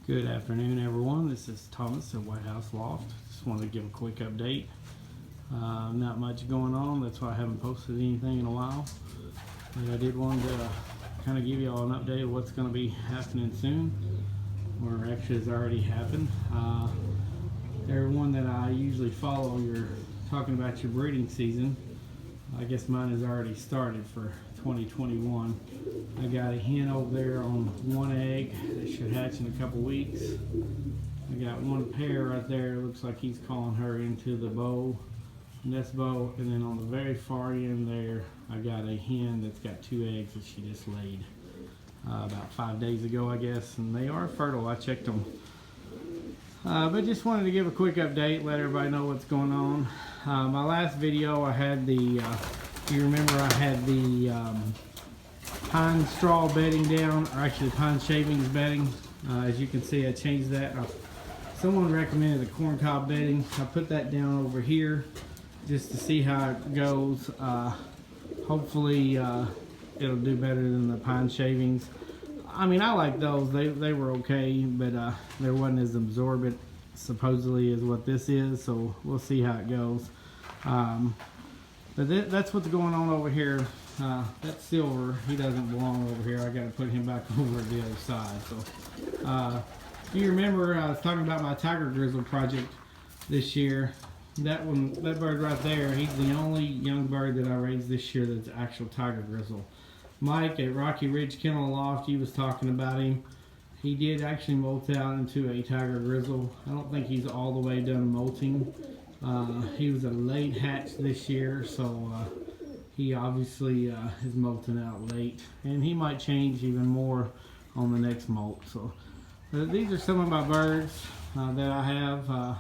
Good afternoon, everyone. This is Thomas at White House Loft. Just wanted to give a quick update. Not much going on, that's why I haven't posted anything in a while. But I did want to kind of give you all an update of what's going to be happening soon, or actually has already happened. Everyone that I usually follow, you're talking about your breeding season. I guess mine has already started for 2021. I got a hen over there on one egg that should hatch in a couple weeks. I got one pair right there. Looks like he's calling her into the nest bow. And then on the very far end there, I got a hen that's got 2 eggs that she just laid about 5 days ago, I guess. And they are fertile. I checked them. But just wanted to give a quick update, let everybody know what's going on. My last video, I had the, if you remember, I had the pine straw bedding down, or actually pine shavings bedding. As you can see, I changed that. Someone recommended the corncob bedding. I put that down over here just to see how it goes. Hopefully it'll do better than the pine shavings. I mean, I like those. They were okay, but they wasn't as absorbent supposedly as what this is, so we'll see how it goes. But that's what's going on over here. That silver, he doesn't belong over here. I got to put him back over at the other side. So if you remember, I was talking about my tiger grizzle project this year. That bird right there, he's the only young bird that I raised this year that's actual tiger grizzle. Mike at Rocky Ridge Kennel Loft, he was talking about him. He did actually molt out into a tiger grizzle. I don't think he's all the way done molting. He was a late hatch this year, so he obviously is molting out late, and he might change even more on the next molt. So these are some of my birds that I have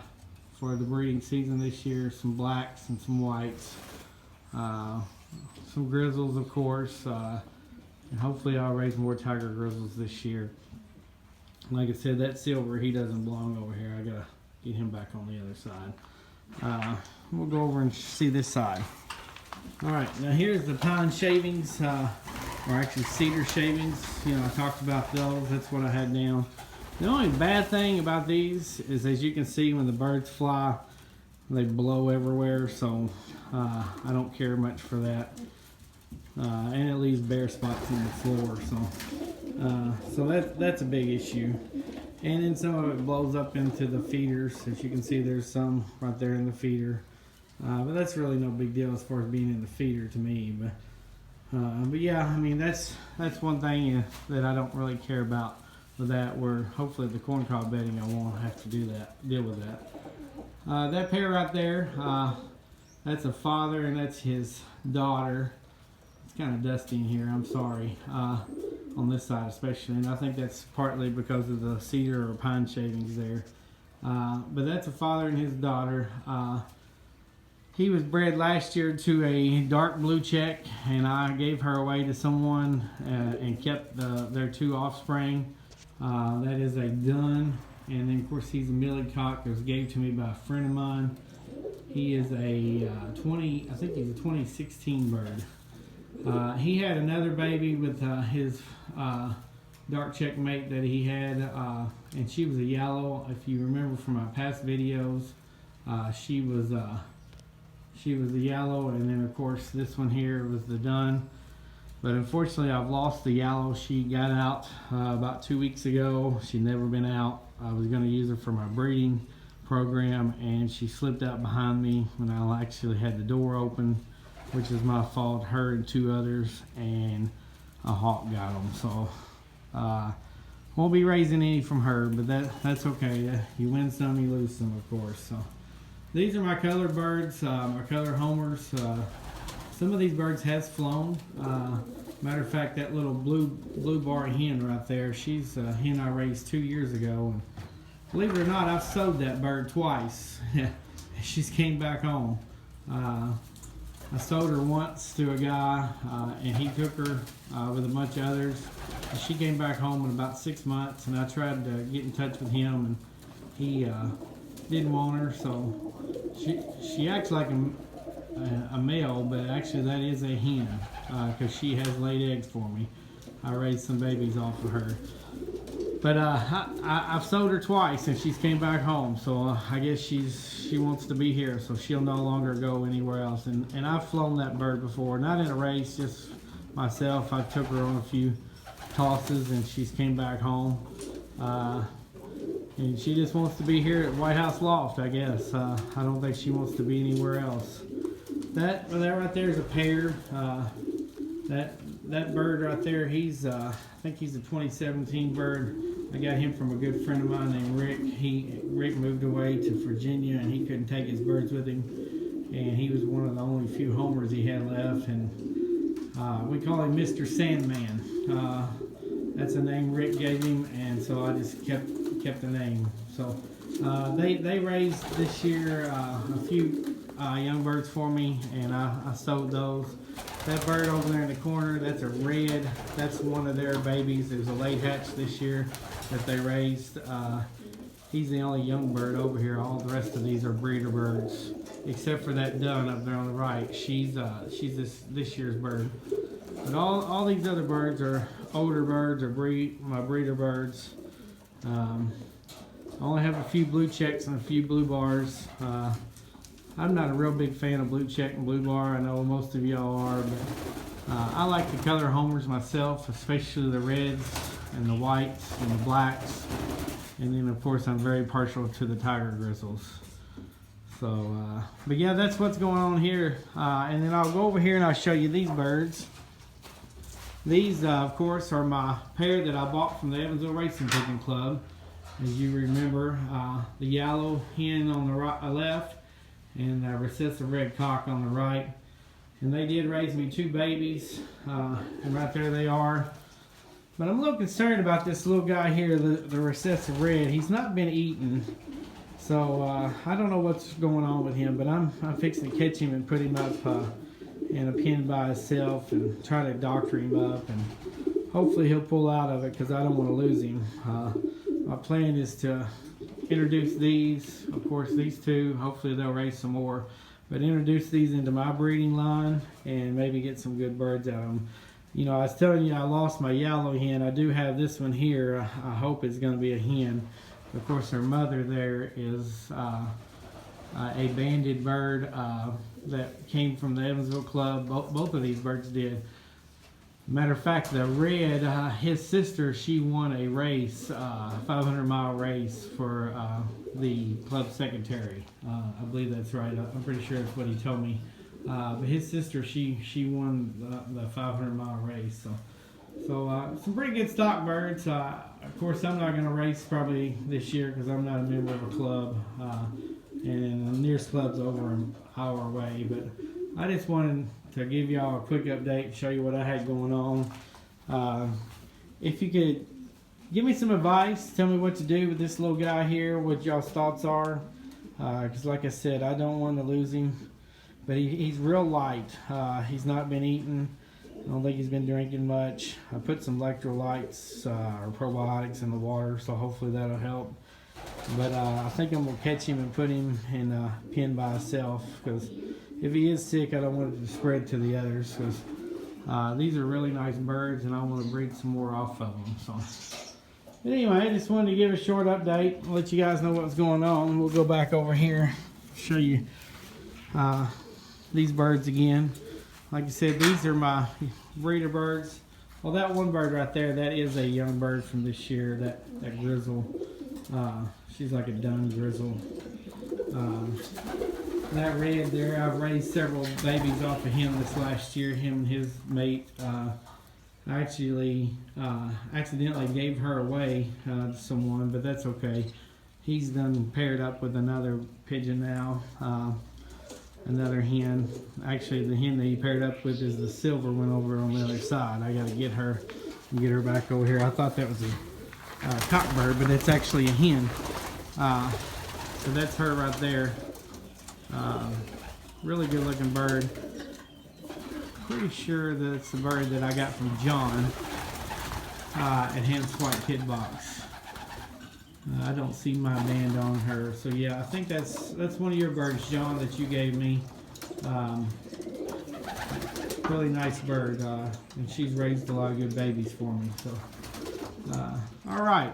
for the breeding season this year. Some blacks and some whites. Some grizzles, of course, and hopefully I'll raise more tiger grizzles this year. Like I said, that silver, he doesn't belong over here. I gotta get him back on the other side. We'll go over and see this side. All right, now here's the pine shavings, or actually cedar shavings. You know, I talked about those. That's what I had down. The only bad thing about these is, as you can see, when the birds fly, they blow everywhere. So I don't care much for that. And it leaves bare spots on the floor, so that's a big issue. And then some of it blows up into the feeders. As you can see, there's some right there in the feeder, but that's really no big deal as far as being in the feeder to me. But yeah, I mean, that's one thing that I don't really care about with that. Where hopefully the corncob bedding, I won't have to deal with that. That pair right there, that's a father and that's his daughter. Kind of dusty in here, I'm sorry, on this side especially, and I think that's partly because of the cedar or pine shavings there. But that's a father and his daughter. He was bred last year to a dark blue check, and I gave her away to someone and kept their 2 offspring. That is a dun, and then of course he's a millie cock that was gave to me by a friend of mine. He is a I think he's a 2016 bird. He had another baby with his dark check mate that he had, and she was a yellow. If you remember from my past videos, she was a yellow, and then of course this one here was the dun. But unfortunately, I've lost the yellow. She got out about 2 weeks ago. She'd never been out. I was going to use her for my breeding program, and she slipped out behind me when I actually had the door open, which is my fault. Her and 2 others, and a hawk got them. So won't be raising any from her, but that's okay. You win some, you lose some, of course. So these are my colored birds, my colored homers. Some of these birds has flown. Matter of fact, that little blue bar hen right there, she's a hen I raised 2 years ago, and believe it or not, I've sold that bird twice. She's came back home. I sold her once to a guy, and he took her with a bunch of others. And she came back home in about 6 months, and I tried to get in touch with him, and he didn't want her. So she acts like a male, but actually that is a hen, because she has laid eggs for me. I raised some babies off of her. But I've sold her twice and she's came back home. So I guess she wants to be here. So she'll no longer go anywhere else. And I've flown that bird before. Not in a race, just myself. I took her on a few tosses and she's came back home. And she just wants to be here at White House Loft, I guess. I don't think she wants to be anywhere else. That right there is a pair. That bird right there, he's I think he's a 2017 bird. I got him from a good friend of mine named Rick. Rick moved away to Virginia and he couldn't take his birds with him, and he was one of the only few homers he had left. And we call him Mr. Sandman. That's a name Rick gave him, and so I just kept the name. So they raised this year a few young birds for me, and I sold those. That bird over there in the corner, that's a red. That's one of their babies. It was a late hatch this year that they raised. He's the only young bird over here. All the rest of these are breeder birds, except for that dun up there on the right. She's this year's bird. But all these other birds are older birds or my breeder birds. I only have a few blue checks and a few blue bars. I'm not a real big fan of blue check and blue bar. I know most of y'all are, but I like the color homers myself, especially the reds and the whites and the blacks. And then of course I'm very partial to the tiger grizzles. So, but yeah, that's what's going on here. And then I'll go over here and I'll show you these birds. These, of course, are my pair that I bought from the Evansville Racing Pigeon Club. As you remember, the yellow hen on the right, left, and the recessive red cock on the right. And they did raise me 2 babies, and right there they are. But I'm a little concerned about this little guy here, the recessive red. He's not been eaten, so I don't know what's going on with him, but I'm fixing to catch him and put him up in a pen by himself and try to doctor him up, and hopefully he'll pull out of it because I don't want to lose him. My plan is to introduce these, of course these 2, hopefully they'll raise some more, but introduce these into my breeding line and maybe get some good birds out of them. You know, I was telling you I lost my yellow hen. I do have this one here. I hope it's going to be a hen. Of course her mother there is a banded bird that came from the Evansville Club. Both of these birds did. Matter of fact, the red, his sister, she won a race, 500-mile race for the club secretary. I believe that's right. I'm pretty sure that's what he told me. But his sister, she won the 500-mile race. So some pretty good stock birds. Of course, I'm not going to race probably this year because I'm not a member of a club. And the nearest club's over an hour away. But I just wanted to give y'all a quick update, show you what I had going on. If you could give me some advice, tell me what to do with this little guy here, what y'all's thoughts are. Because like I said, I don't want to lose him. But he's real light. He's not been eating. I don't think he's been drinking much. I put some electrolytes or probiotics in the water, so hopefully that'll help. But I think I'm going to catch him and put him in a pen by himself, because if he is sick, I don't want it to spread to the others, because these are really nice birds and I want to breed some more off of them. So, but anyway, I just wanted to give a short update, let you guys know what's going on. We'll go back over here, show you these birds again. Like I said, these are my breeder birds. Well, that one bird right there, that is a young bird from this year, that grizzle. She's like a dun grizzle. That red there, I've raised several babies off of him this last year. Him and his mate actually accidentally gave her away to someone, but that's okay. He's done paired up with another pigeon now, another hen. Actually, the hen that he paired up with is the silver one over on the other side. I got to get her and get her back over here. I thought that was a cock bird, but it's actually a hen. So that's her right there. Really good looking bird. Pretty sure that's the bird that I got from John at Hens White Kid Box. I don't see my band on her, so yeah, I think that's one of your birds, John, that you gave me. Really nice bird, and she's raised a lot of good babies for me. So All right.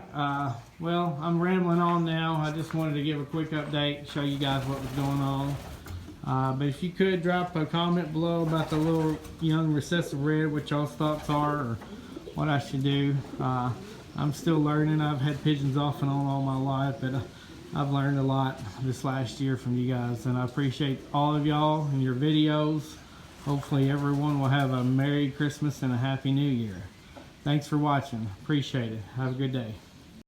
Well, I'm rambling on now. I just wanted to give a quick update, show you guys what was going on. But if you could drop a comment below about the little young recessive red, what y'all's thoughts are, or what I should do. I'm still learning. I've had pigeons off and on all my life, but I've learned a lot this last year from you guys, and I appreciate all of y'all and your videos. Hopefully everyone will have a Merry Christmas and a Happy New Year. Thanks for watching. Appreciate it. Have a good day.